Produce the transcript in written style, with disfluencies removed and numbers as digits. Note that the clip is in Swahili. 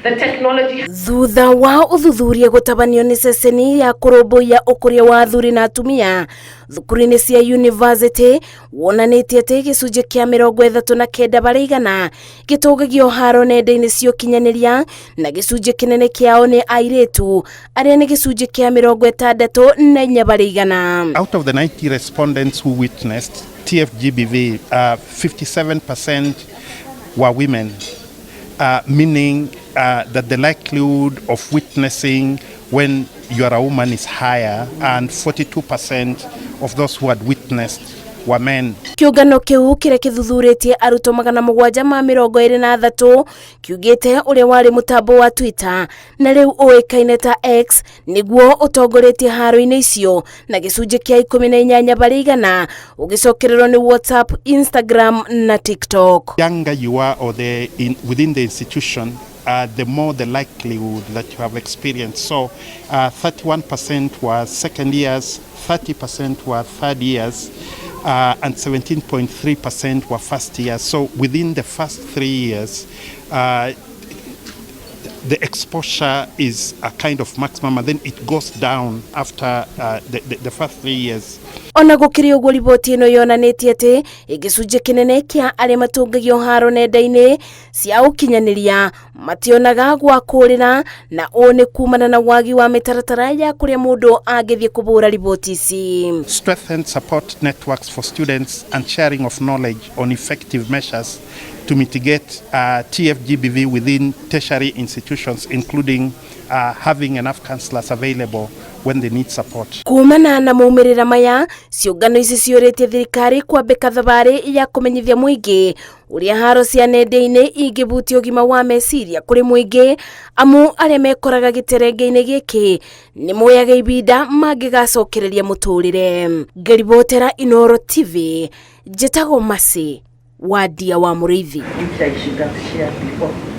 The technology. Thutha wa uthuthuria gutabanio ni ceceni ya kũrũmbũiya ũkũria wa athuri na atumia thukuru-inĩ cia university wonanĩtie atĩ gĩcunjĩ kĩa 39% gĩtũngagio haaro nenda-inĩ cia ũkinyanĩria na gĩcunjĩ kĩnene kĩao nĩ airĩtu arĩa nĩ gĩcunjĩ kĩa 64%. Out of the 90 respondents who witnessed TFGBV, 57% were women, meaning that the likelihood of witnessing when you are a woman is higher, and 42% of those who had witnessed were men. Kĩũngano kĩu kĩrĩa kĩthuthurĩtie arutwo 723 kiugĩte ũrĩa warĩ mũtambo wa Twitter na rĩu ũĩkaine ta X nĩguo ũtongoretie haro-inĩ icio na gĩcunjĩ kĩa 18% ũgĩcokererwo nĩ WhatsApp, Instagram na TikTok. Younger you are or within the institution, the more the likelihood that you have experienced. So 31% were second years, 30% were third years, and 17.3% were first years. So within the first 3 years, the exposure is a kind of maximum, and then it goes down after the first 3 years. Ona gũkĩrĩ ũguo riboti ĩno yonanĩtie atĩ gĩcunjĩ kĩnene kĩa arĩa matũngagio haaro nenda-inĩ cia ũkinyanĩria mationaga gwa kũrĩra, na ũũ nĩ kumana na wagi wa mĩtaratara ya kũrĩa mũndũ angĩthiĩ kũbũra riboti ici. Strengthen support networks for students and sharing of knowledge on effective measures to mitigate TFGBV within tertiary institutions, including having enough counselors available when they need support. Kumana na maumĩrĩra maya, ciũngano ici ciũrĩtie thirikari kwambĩka thabarĩ ya kũmenyithia mũingĩ ũrĩa haro cia nenda-inĩ ingĩhutia ũgima wa meciria kũrĩ mũingĩ, amu arĩa mekoraga gĩterenge-inĩ gĩkĩ nĩ moyaga ibinda mangĩgacokereria mũtũrĩre. Ngaribotera Inooro TV, njĩtagwo Masi wa Ndia wa Mũrĩithi.